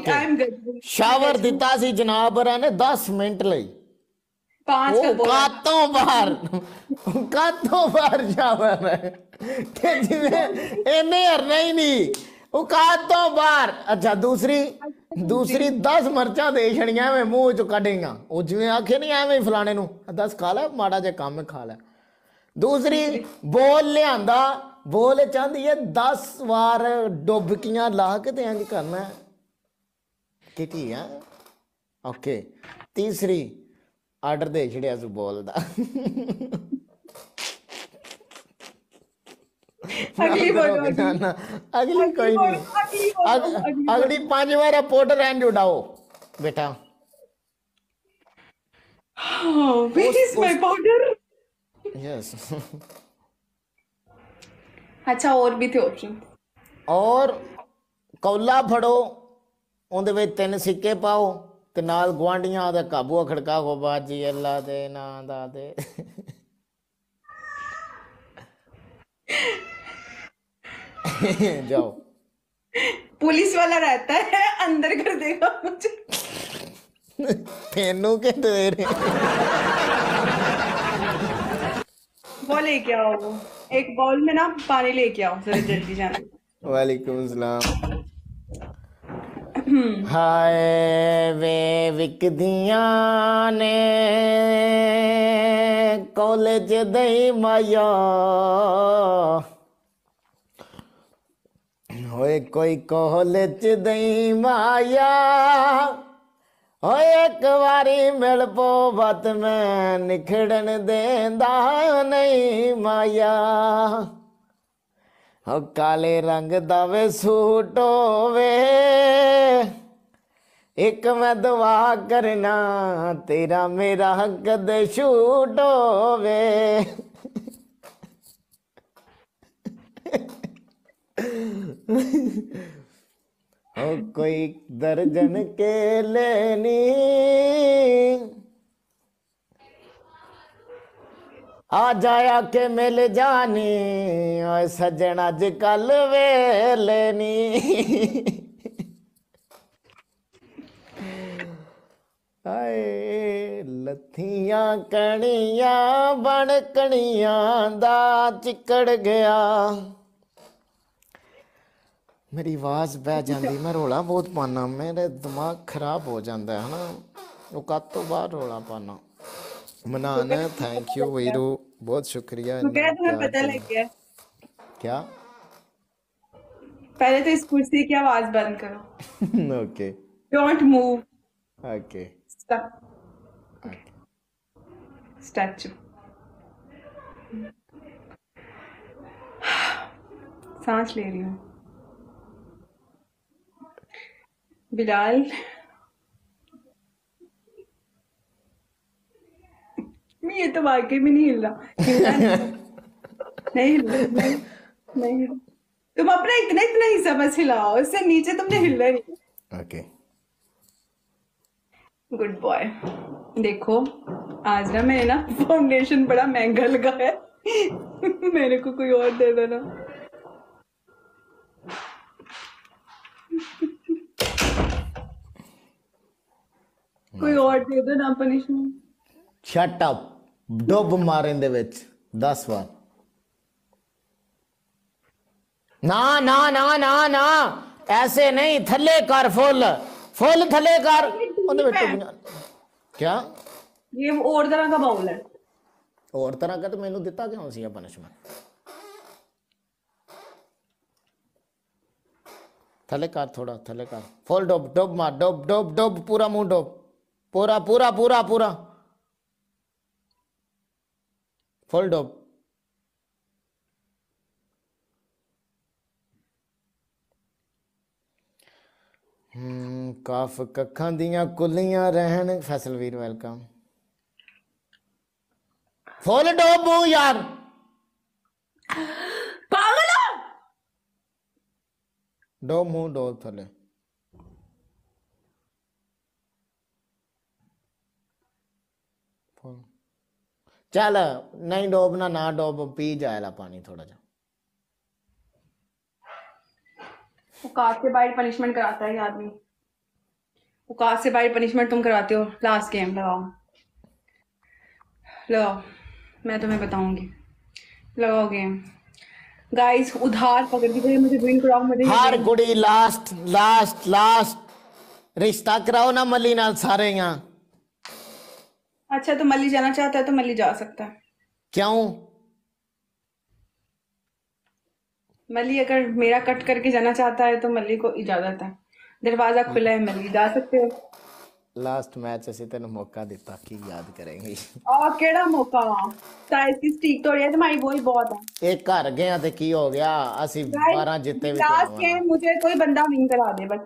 I am good. Shower दिता सी जनाब ने 10 मिनट ਲਈ 5 का बोला कातों बार शावर है ते जिवें इन्हें हरना ही नहीं वो कातों बार। अच्छा दूसरी दूसरी 10 मर्चा दे छड़ियां मैं मुंह चो कढेगा वो जिवें आखे नहीं एवें फलाने नु 10 खा लै माड़ा जे काम खा लै। दूसरी दूसरी बोल लियांदा बोल चाहती है 10 बार डुबकियां ला के ते इंज करना है कि ठीक है ओके। तीसरी आर्डर दे छड़िया तू बोलदा अगली बोलो ना अगली। ना अगली अगली कोई बोलो नहीं। अगली बोलो अगली अगली बोलो। 5 बार पोटर एंड उड़ाओ बेटा। वेयर इज माय उस पाउडर। यस अच्छा और भी थे ऑप्शन। और कौला फड़ो ਉਹਦੇ ਵਿੱਚ 3 ਸਿੱਕੇ ਪਾਓ ਤੇ ਨਾਲ ਗਵਾਂਡੀਆਂ ਦਾ ਕਾਬੂ ਖੜਕਾ ਕੋ ਬਾਜੀ ਅੱਲਾ ਦੇ ਨਾਂ ਦਾ ਦੇ जाओ। पुलिस वाला रहता है अंदर कर देगा मुझे। तेनू के दे रहे वो लेके आओ वो एक बाउल में ना पानी लेके आओ जरा जल्दी जाना। वालेकुम सलाम। हाय वे विकदियां ने कॉलेज दई माया होए कोई कॉलेज दई माया होए एक बारी मिल पो बत मैं निखड़न देंदा नहीं माया हो काले रंग दा वे सूट होवे एक मैं दुआ करना तेरा मेरा कदे छूट होवे हो कोई दर्जन के लेनी आ जाया के मिल जानी ओए सजन अज कल वेले नी हाय लथियां कणियां बन कणियां दा चिकड़ गया। मेरी आवाज़ बह जाती मैं रोला बहुत पाना मेरे दिमाग खराब हो जाता है ना वो कद तो बाहर रोला पाना मनान है। थैंक यू वीरू बहुत शुक्रिया तो इतना क्या तुम्हें प्यार पता देने। लग गया। क्या पहले तो इस कुर्सी की आवाज बंद करो। Okay don't move. Okay okay statue. सांस ले रही हूँ। बिलाल ये तो वाकई में नहीं हिल रहा। हिलना नहीं हिल रहा नहीं नहीं हिल रहा। तुम अपना इतना इतना हिस्सा बस हिलाओ इससे नीचे तुमने हिलना नहीं। Okay good boy. देखो आज ना मैंने ना फाउंडेशन बड़ा महंगा लगा है। मेरे को कोई और दे देना। कोई और दे दो ना पनिशमेंट। शट अप डुब मारें दे विच 10 बार ना ना ना ना ना ऐसे नहीं थले कर फुल फुल थले कर ਉਹਦੇ ਵਿੱਚ ਡੁੱਬੀਆਂ। क्या ये और तरह का बाउल है। और तरह का तो मैंने दिता क्यों सी पनिशमेंट थले कर थोड़ा थले कर फुल डुब डुब मार डुब डुब डुब पूरा मुंह डुब पूरा पूरा पूरा पूरा फुल डुब। काफ कखा दियां कुलियां रहन फैसल वीर वेलकम फुल डुब मुंह यार पागल हो। डुब मुंह डुब थले फुल चल नहीं डोबना ना डोब पी जाएगा पानी थोड़ा जा। वो काट के बाइट पनिशमेंट कराता है ये आदमी। औकात से बाहर पनिशमेंट तुम करवाते हो। लास्ट गेम लगाओ, लगाओ, मैं तुम्हें बताऊंगी। लगाओ गेम। गाइस उधार पकड़ के मुझे मुझे विन कराओ, मुझे ये हार गेम। कुड़ी लास्ट लास्ट लास्ट रिश्ता कराओ ना मली नाल सारे यहाँ। अच्छा तो मल्ली जाना चाहता है तो मल्ली जा सकता है। क्यों? मल्ली अगर मेरा कट करके जाना चाहता है तो मल्ली को इजाजत है, दरवाजा खुला है, मल्ली जा सकते हो। लास्ट मैच ਅਸੀਂ ਤੈਨੂੰ मौका दिता की याद करेंगे। और केड़ा मौका, साइज की स्टीक तोड़ी है तुम्हारी, वो ही बहुत है। एक घर गया ਤੇ ਕੀ ਹੋ ਗਿਆ ਅਸੀਂ गाइस 12 ਜਿੱते ਵੀ ਤੇ लास्ट ਆਵਾਂ ना। गेम मुझे कोई बंदा विन करा दे बस।